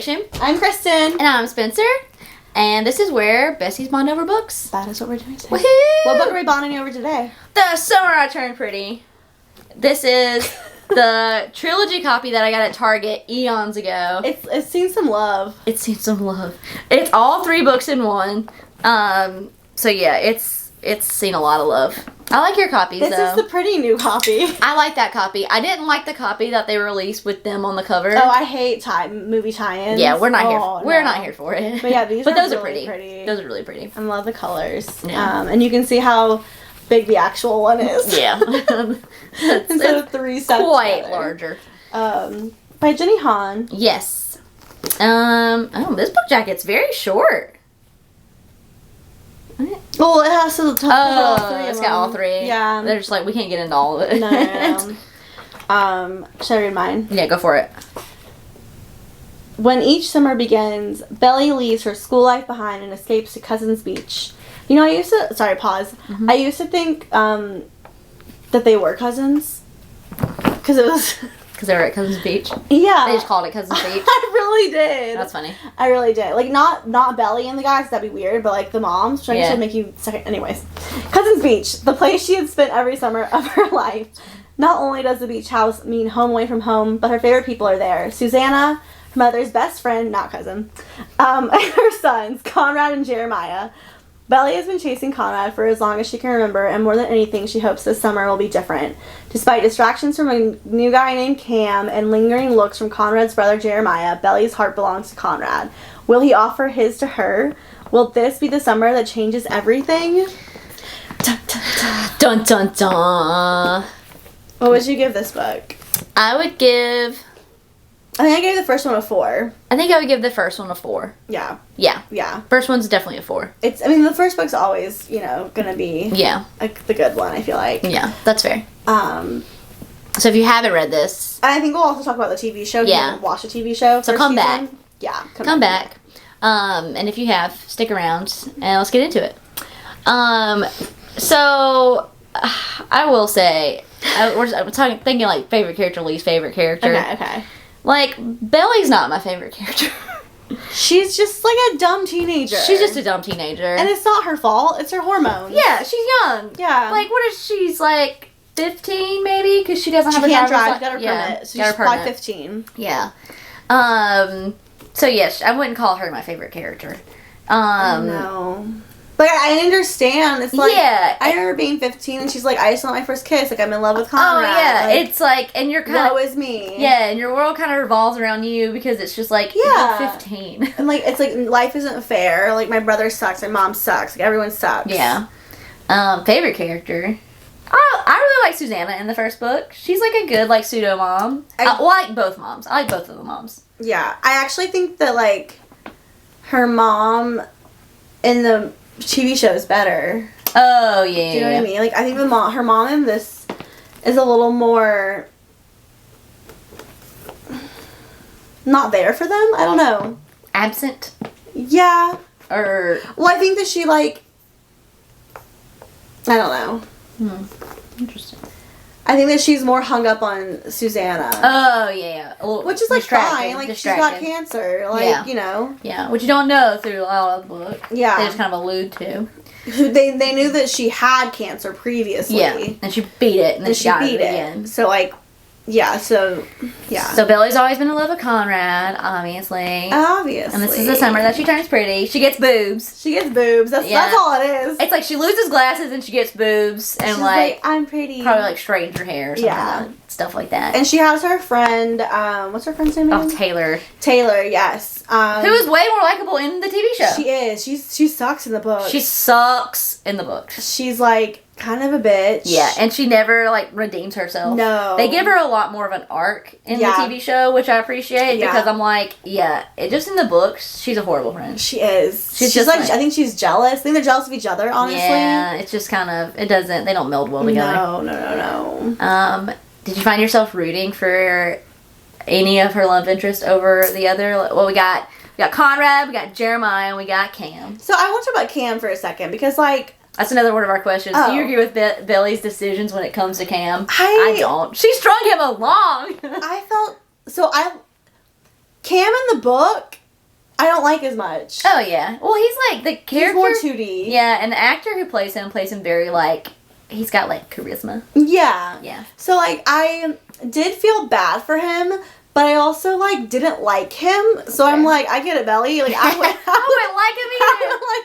Conversation. I'm Kristen. And I'm Spencer. And this is where besties bond over books. That is what we're doing today. Woohoo! What book are we bonding over today? The Summer I Turned Pretty. This is the trilogy copy that I got at Target eons ago. It's seen some love. It's seen some love. It's all 3 books in one. So yeah, it's seen a lot of love. I like your copies, This though. is the pretty new copy. I like that copy. I didn't like the copy that they released with them on the cover. Oh, I hate movie tie-ins. Yeah, we're not here. We're no. not here for it. But yeah, these but are those really are pretty. Those are really pretty. I love the colors. Yeah. And you can see how big the actual one is. Yeah. Instead of 3 sets. Quite together. larger. By Jenny Han. Yes. Oh, this book jacket's very short. Well, it has to talk about all 3 of it's them. got all 3. Yeah. They're just like, we can't get into all of it. No. Should I read mine? Yeah, go for it. When each summer begins, Belly leaves her school life behind and escapes to Cousin's Beach. You know, I used to... Sorry, pause. Mm-hmm. I used to think that they were cousins. Because it was... Because they were at Cousin's Beach. Yeah. They just called it Cousin's Beach. I really did. That's funny. I really did. Like, not Belly and the guys, that'd be weird, but, like, the moms. Which I guess Yeah. would make you... Anyways. Cousin's Beach, the place she had spent every summer of her life. Not only does the beach house mean home away from home, but her favorite people are there. Susanna, her mother's best friend, not cousin, and her sons, Conrad and Jeremiah. Belly has been chasing Conrad for as long as she can remember, and more than anything, she hopes this summer will be different. Despite distractions from a new guy named Cam and lingering looks from Conrad's brother Jeremiah, Belly's heart belongs to Conrad. Will he offer his to her? Will this be the summer that changes everything? Dun, dun, dun. Dun, dun, dun. What would you give this book? I would give... I think I gave the first one a 4. I think I would give the first one a 4. Yeah. Yeah. Yeah. First one's definitely a 4. The first book's always, gonna be Yeah. the good one, I feel like. Yeah, that's fair. And So if you haven't read this... I think we'll also talk about the TV show. Yeah. You haven't watched the TV show. So first come season. back. Yeah. Come back. And if you have, stick around and let's get into it. So I will say, I'm thinking like favorite character, least favorite character. Okay. Like, Belly's not my favorite character. She's just like a dumb teenager. She's just a dumb teenager. And it's not her fault. It's her hormones. Yeah, she's young. Yeah. Like, what is she's like 15 maybe? Because she doesn't have She a can't driver's drive. Got her permit. So got her she's probably permit. 15. Yeah. So yes, I wouldn't call her my favorite character. No. But I understand. It's like, yeah. I remember being 15 and she's like, I just want my first kiss. Like, I'm in love with Conrad. Oh yeah, Like, it's like, and you're kind woe of is me. yeah, and your world kind of revolves around you because it's just like Yeah. you're 15. And like, it's like life isn't fair. Like, my brother sucks. My mom sucks. Like, everyone sucks. Yeah. Favorite character. I really like Susanna in the first book. She's like a good like pseudo mom. I like both moms. I like both of the moms. Yeah. I actually think that like her mom in the TV show is better. Oh yeah. Do you know what I mean? Like, I think her mom in this is a little more not there for them. I don't know. Absent Yeah. or Well, I think that she like I don't know. interesting. I think that she's more hung up on Susanna. Oh yeah, a little Which is like distracted, fine. Like, distracted. she's got cancer. Like, Yeah. Yeah, which you don't know through all of the book. Yeah. They just kind of allude to. They knew that she had cancer previously. Yeah, and she beat it, and then And she she got beat it it. again. So like, yeah. So yeah. So Belly's always been in love with Conrad, obviously. Obviously. And this is the summer that she turns pretty. She gets boobs. She gets boobs. That's all it is. It's like she loses glasses and she gets boobs and She's like I'm pretty. probably like straightens her hair or something Yeah. like that, stuff like that. And she has her friend. What's her friend's name? Oh, again? Taylor. Taylor. Yes. Who is way more likable in the TV show. She is. She sucks in the book. She sucks in the books. She's like kind of a bitch. Yeah, and she never like redeems herself. No. They give her a lot more of an arc in Yeah. the TV show, which I appreciate Yeah. because I'm like, it just in the books, she's a horrible friend. She is. She's She's just like, like- I think she's jealous. I think they're jealous of each other, honestly. Yeah, it's just kind of they don't meld well together. No. Did you find yourself rooting for any of her love interest over the other? Well, we got Conrad, we got Jeremiah, and we got Cam. So I want to talk about Cam for a second because like That's another one of our questions. Oh. Do you agree with Belly's decisions when it comes to Cam? I don't. She strung him along. I felt so Cam in the book, I don't like as much. Oh, yeah. Well, he's like, the character... He's more 2D. Yeah, and the actor who plays him very, like... He's got, like, charisma. Yeah. Yeah. So, like, I did feel bad for him, but I also, like, didn't like him. So I'm like, I get it, Belly. Like, I wouldn't like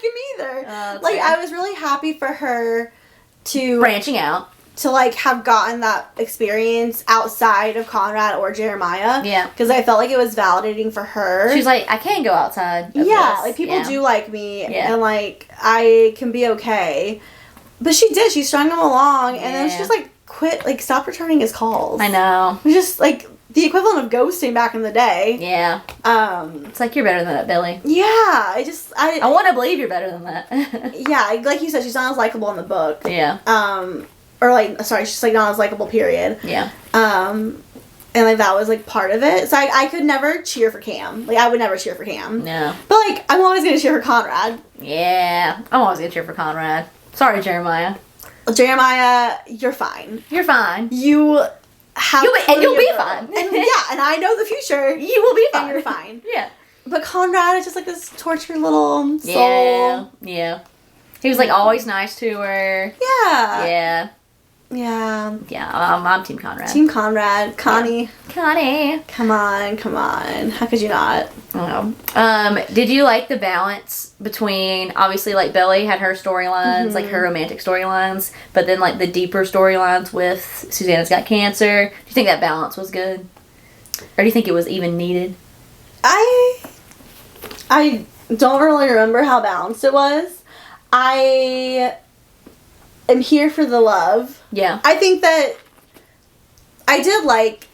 him either. Like, I was really happy for her to... branching out. To, like, have gotten that experience outside of Conrad or Jeremiah. Yeah. Because I felt like it was validating for her. She's like, I can go outside. Yeah, like, people do like me. Yeah. And, like, I can be okay. But she did. She strung him along. And then she just, like, quit. Like, stopped returning his calls. I know. It was just, like, the equivalent of ghosting back in the day. Yeah. It's like, you're better than that, Billy. Yeah. I want to believe you're better than that. Yeah. Like you said, she's not as likable in the book. Yeah. Or, like, sorry, she's, like, not as likable, period. Yeah. And, like, that was, like, part of it. So I could never cheer for Cam. Like, I would never cheer for Cam. No. But, like, I'm always going to cheer for Conrad. Yeah. I'm always going to cheer for Conrad. Sorry, Jeremiah. Jeremiah, you're fine. You're fine. You have... You'll be fine. And, and I know the future. You will be fine. And you're fine. Yeah. But Conrad is just, like, this tortured little soul. Yeah. Yeah. He was, like, always nice to her. Yeah. Yeah. Yeah. Yeah, I'm Team Conrad. Team Conrad. Connie. Yeah. Connie. Come on. How could you not? Oh. Did you like the balance between, obviously, like, Belly had her storylines, like, her romantic storylines, but then, like, the deeper storylines with Susanna's got cancer? Do you think that balance was good? Or do you think it was even needed? I don't really remember how balanced it was. I am here for the love. Yeah. I think that I did like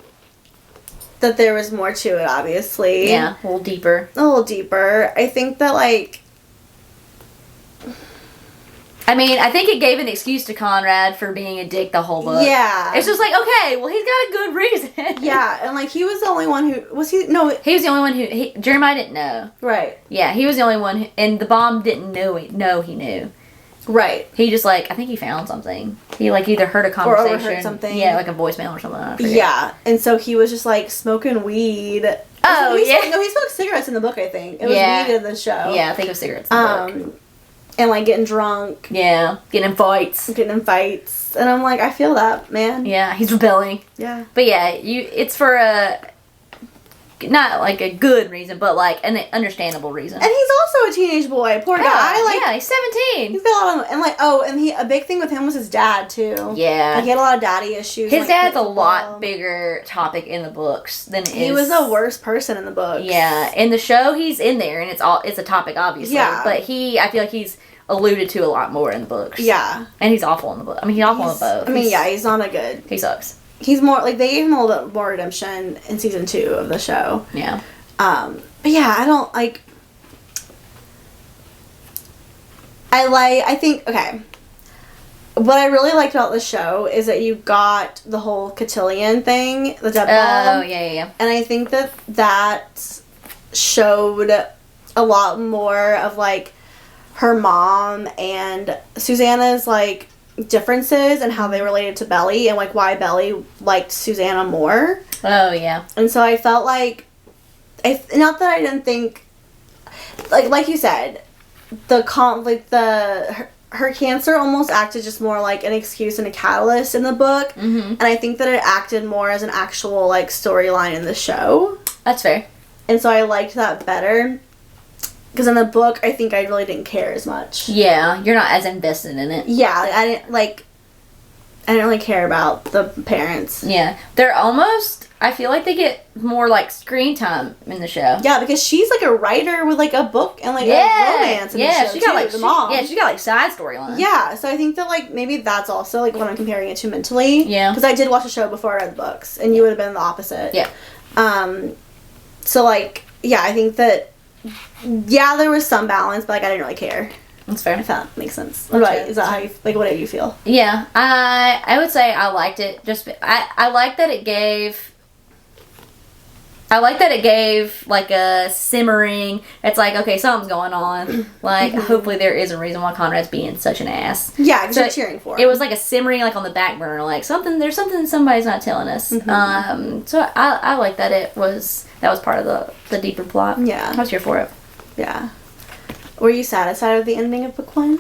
that there was more to it, obviously. Yeah, a little deeper. I think that, like... I mean, I think it gave an excuse to Conrad for being a dick the whole book. Yeah. It's just like, okay, well, he's got a good reason. Yeah, and, like, he was the only one who... Was he... No. He was the only one who... Jeremiah didn't know. Right. Yeah, he was the only one and the bomb didn't know he knew. Right. He just, like, I think he found something. He, like, either heard a conversation. Or overheard something. Yeah, like a voicemail or something. I forget. Yeah, and so he was just, like, smoking weed. Oh, yeah. He smoked cigarettes in the book, I think. It was weed in the show. Yeah, I think it was cigarettes in the book. And, like, getting drunk. Yeah, getting in fights. And I'm like, I feel that, man. Yeah, he's rebelling. Yeah. But, yeah, it's for a... Not, like, a good reason, but, like, an understandable reason. And he's also a teenage boy. Poor guy. Like, yeah, he's 17. He's got a lot of... And, like, a big thing with him was his dad, too. Yeah. Like, he had a lot of daddy issues. His like, dad's a lot bigger topic in the books than He was the worst person in the books. Yeah. In the show, he's in there, and it's a topic, obviously. Yeah. But I feel like he's alluded to a lot more in the books. Yeah. And he's awful in the book. I mean, he's awful in both. I mean, yeah, he's not a good... He sucks. He's more... Like, they gave him a little bit more redemption in season 2 of the show. Yeah. But yeah, I don't, like... I think, okay. What I really liked about the show is that you got the whole cotillion thing, the death bomb. Oh, yeah. And I think that showed a lot more of, like, her mom and Susanna's, like, differences and how they related to Belly and, like, why Belly liked Susanna more. Oh, yeah. And so I felt like, not that I didn't think, like you said, her cancer almost acted just more like an excuse and a catalyst in the book. Mm-hmm. And I think that it acted more as an actual, like, storyline in the show. That's fair. And so I liked that better. Because in the book, I think I really didn't care as much. Yeah, you're not as invested in it. Yeah, I didn't really care about the parents. Yeah. They're almost, I feel like they get more, like, screen time in the show. Yeah, because she's, like, a writer with, like, a book and, like, a romance in the show, she's got, like, the mom. she's got, like, side storylines. Yeah, so I think that, like, maybe that's also, like, what I'm comparing it to mentally. Yeah. Because I did watch the show before I read the books, and you would have been the opposite. Yeah. So, like, yeah, I think that, yeah, there was some balance, but, like, I didn't really care. That's fair. If that makes sense. What about, is that how you, like, what do you feel? Yeah, I would say I liked it. I like that it gave I like that it gave, like, a simmering, it's like, okay, something's going on. Like, hopefully there is a reason why Conrad's being such an ass. Yeah, because you're cheering for him. It was like a simmering, like, on the back burner, like, there's something somebody's not telling us. So I like that that was part of the deeper plot. Yeah. I was here for it. Yeah. Were you satisfied with the ending of book 1?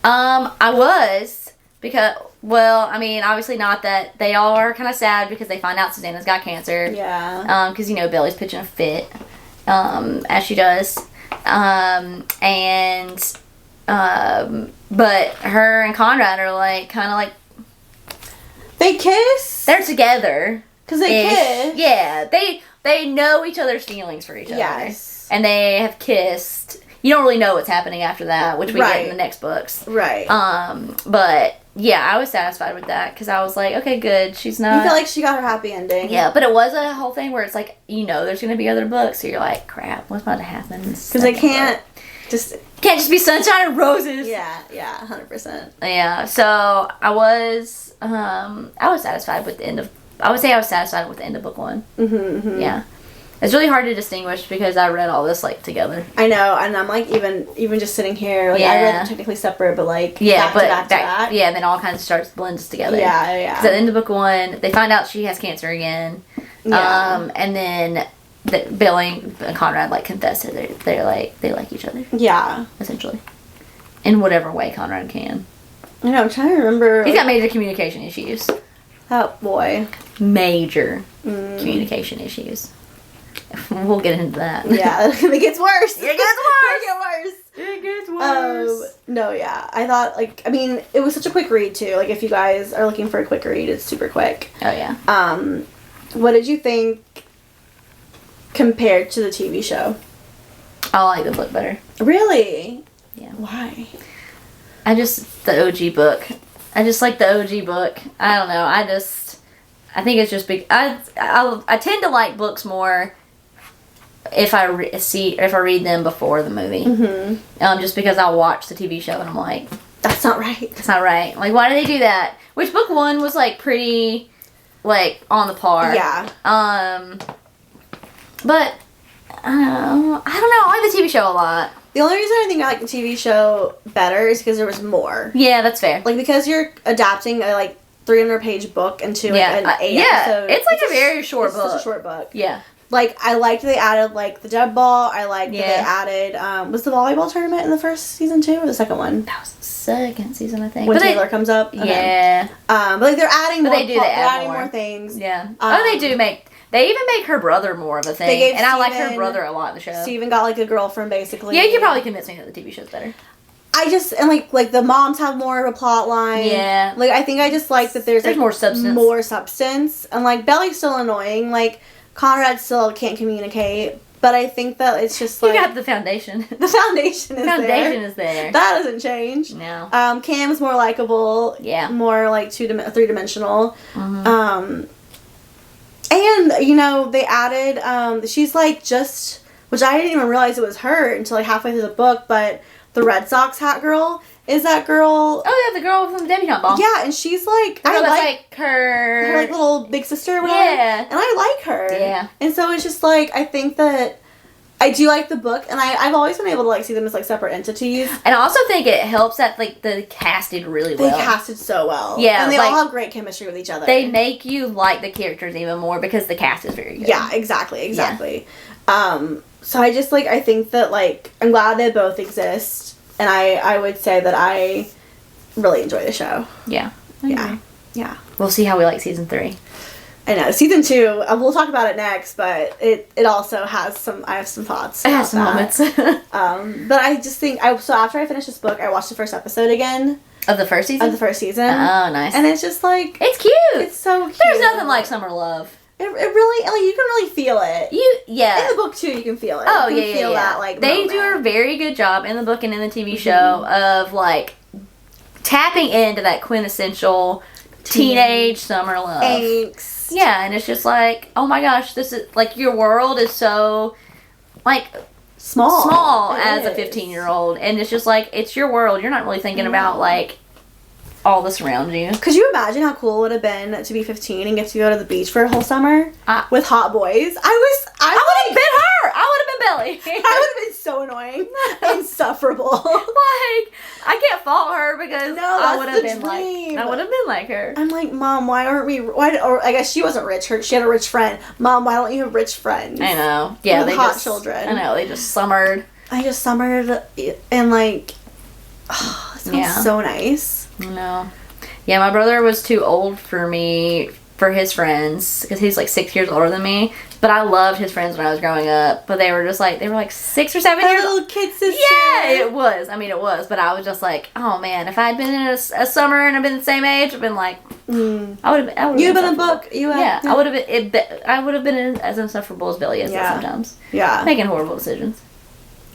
I was, because, well, I mean, obviously not that they all are kind of sad because they find out Susanna's got cancer. Yeah. Because, Billy's pitching a fit, as she does. But her and Conrad are, like, kind of like... They kiss? They're together. Because they kiss? Yeah. They know each other's feelings for each other. Yes. And they have kissed. You don't really know what's happening after that, which we get in the next books. Right. But yeah, I was satisfied with that because I was like, okay, good. She's not. You feel like she got her happy ending. Yeah, but it was a whole thing where it's like, there's going to be other books, so you're like, crap, what's about to happen? Because they can't just be sunshine and roses. Yeah, 100%. Yeah, so I was satisfied with the end of. I would say I was satisfied with the end of book 1. Yeah. It's really hard to distinguish because I read all this, like, together. I know, and I'm, like, even just sitting here, like, I read them technically separate, but, like, back to back. Yeah, and then all kinds of starts blends together. Yeah. Because at the end of book 1, they find out she has cancer again. Yeah. And then Billy and Conrad, like, confess that they like each other. Yeah. Essentially. In whatever way Conrad can. I know, I'm trying to remember. He's got major communication issues. Oh, boy. Major communication issues. We'll get into that. Yeah, it gets worse. It gets worse. No, yeah. I thought, like, I mean, it was such a quick read, too. Like, if you guys are looking for a quick read, it's super quick. Oh, yeah. What did you think compared to the TV show? I like the book better. Really? Yeah. Why? The OG book. I just like the OG book. I don't know. I think it's just big. I tend to like books more if I read them before the movie. Just because I'll watch the TV show and I'm like, that's not right. That's not right. Like, why did they do that? Which book 1 was, like, pretty, like, on the par. Yeah. But I don't know. I like the TV show a lot. The only reason I think I like the TV show better is because there was more. Yeah, that's fair. Like, because you're adapting a, like, 300-page book into an 8 episode. It's like a very short book. It's such a short book. Yeah. Like, I liked they added, like, the deb ball. I liked that they added, was the volleyball tournament in the first season, too, or the second one? That was the second season, I think. When Taylor comes up? Okay. Yeah. But, like, they're adding more. They're adding more things. Yeah. They even make her brother more of a thing. And I like her brother a lot in the show. Steven got, like, a girlfriend, basically. Yeah, you could probably convince me that the TV show's better. Like, the moms have more of a plot line. Yeah. Like, I think I just like that there's like, more substance. More substance. And, like, Belly's still annoying. Like, Conrad still can't communicate. But I think that it's just, like... You got the foundation. The foundation is there. That doesn't change. No. Cam's more likable. Yeah. More, like, three-dimensional. And, they added... she's, like, just... Which I didn't even realize it was her until, like, halfway through the book, but... The Red Sox hat girl is that girl. Oh, yeah, the girl from the debutante ball. Yeah, and she's like... I like her... Her, like, little big sister or whatever. Yeah. And I like her. Yeah. And so it's just, like, I think that... I do like the book, and I've always been able to, like, see them as, like, separate entities. And I also think it helps that, like, the cast did really well. They casted so well. Yeah. And they all have great chemistry with each other. They make you like the characters even more because the cast is very good. Yeah, exactly. Yeah. So I just, like, I think that, like, I'm glad they both exist. And I would say that I really enjoy the show. Yeah. Yeah. We'll see how we like season 3. I know. Season 2, we'll talk about it next, but it also has I have some thoughts. It has some moments. But I just think, so after I finished this book, I watched the first episode again. Of the first season? Oh, nice. And it's just like... It's cute. It's so cute. There's nothing like summer love. It really, like, you can really feel it. In the book, too, you can feel it. Oh, you can feel that, like, they moment. do a very good job in the book and in the TV show of, like, tapping into that quintessential teenage summer love. Angst. Yeah, and it's just like, oh my gosh, this is, like, your world is so, like... Small as a 15-year-old. And it's just like, it's your world. You're not really thinking about, like... all this around you. Could you imagine how cool it would have been to be 15 and get to go to the beach for a whole summer with hot boys? I would have been her. I would have been Billy. I would have been so annoying, insufferable. Like, I can't fault her because I would have been dream. I would have been like her. I'm like, Mom, why aren't we? Or I guess she wasn't rich. She had a rich friend. Mom, why don't you have rich friends? I know. Yeah, they hot children. I know. They just summered. I just summered and like, oh, it sounds so nice. I know. Yeah, my brother was too old for me, for his friends, because he's like 6 years older than me. But I loved his friends when I was growing up. But they were like 6 or 7 years old. Little kid sister. Yeah, it was. I mean, it was. But I was just like, oh man, if I had been in a summer and I'd been the same age, I'd been like, I would have. You'd have been a book. I would have been. I would have been as insufferable as Billy is sometimes. Yeah. Making horrible decisions.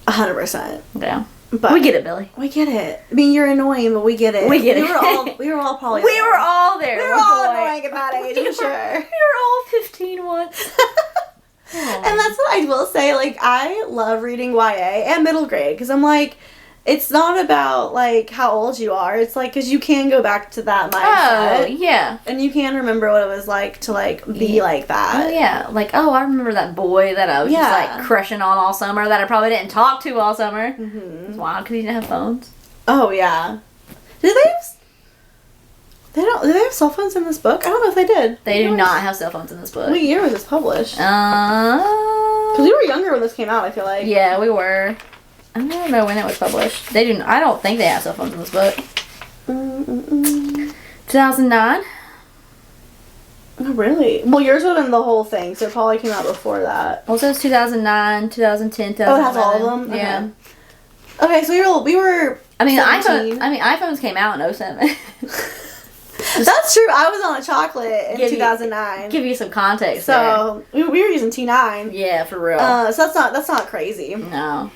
100%. Yeah. But we get it, Billy. We get it. I mean, you're annoying, but we get it. We get it. We were all probably. We were all there. We were all annoying at that age, I'm sure. We were all 15 once. And that's what I will say. Like, I love reading YA and middle grade because I'm like, it's not about like how old you are. It's like because you can go back to that mindset. Oh yeah. And you can remember what it was like to like be like that. Oh yeah. Like I remember that boy that I was just like crushing on all summer that I probably didn't talk to all summer. Mm-hmm. It's wild because he didn't have phones. Oh yeah. Did they have? Do they have cell phones in this book? I don't know if they did. They do not have cell phones in this book. What year was this published? Because we were younger when this came out, I feel like. Yeah, we were. I don't know when it was published. They do. I don't think they have cell phones in this book. 2009. Oh, really? Well, yours would have been the whole thing, so it probably came out before that. Also, it's 2009, 2010, 2011. Oh, it has all of them? Yeah. Okay, so we were. I mean, iPhones came out in 07. That's true. I was on a chocolate in 2009. Give you some context. So we were using T9. Yeah, for real. So that's not crazy. No.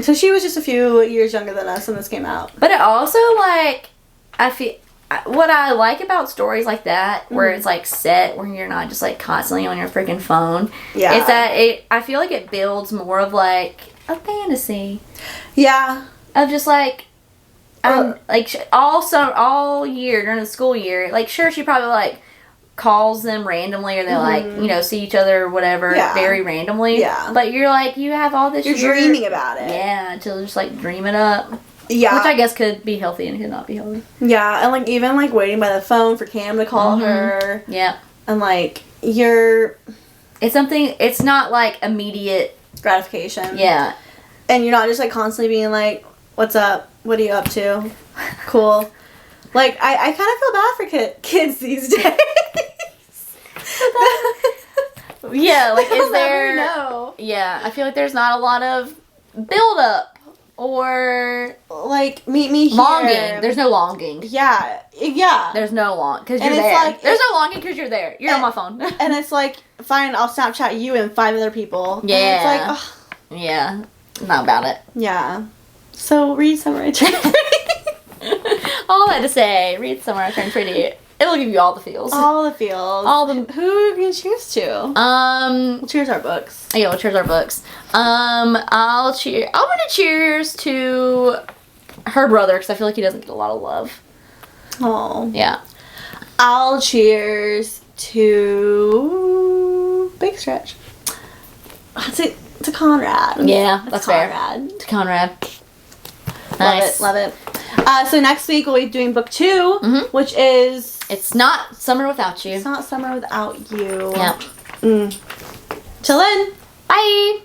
So she was just a few years younger than us when this came out. But it also like I feel what I like about stories like that where it's like set where you're not just like constantly on your freaking phone. Yeah. Is that I feel like it builds more of like a fantasy. Yeah. Of just like. Like all year during the school year, like sure she probably like calls them randomly or they like see each other or whatever very randomly. Yeah. But you're like you have all this. You're dreaming about it. Yeah, to just like dream it up. Yeah. Which I guess could be healthy and could not be healthy. Yeah, and like even like waiting by the phone for Cam to call her. Yeah. And like it's something. It's not like immediate gratification. Yeah. And you're not just like constantly being like, "What's up? What are you up to? Cool." Like, I kind of feel bad for kids these days. Yeah, like, is there... No. Yeah, I feel like there's not a lot of build-up or... Like, meet me here. Longing. There's no longing. Yeah. Yeah. There's no long... Because you're and there. Like, there's no longing because you're there. You're on my phone. And it's like, fine, I'll Snapchat you and 5 other people. Yeah. And it's like, ugh. Yeah. Not about it. Yeah. So, read Summer I Turned Pretty. All that to say, read Summer I Turned Pretty. It will give you all the feels. All the feels. All the... Who are you going to cheers to? We'll cheers our books. Yeah, we'll cheers our books. I'm going to cheers to her brother, because I feel like he doesn't get a lot of love. Oh. Yeah. I'll cheers to Big Stretch. To Conrad. Yeah, that's Conrad. fair. To Conrad. Nice. Love it. So next week we'll be doing book 2, which is... It's Not Summer Without You. It's Not Summer Without You. Yeah. Till then. Bye.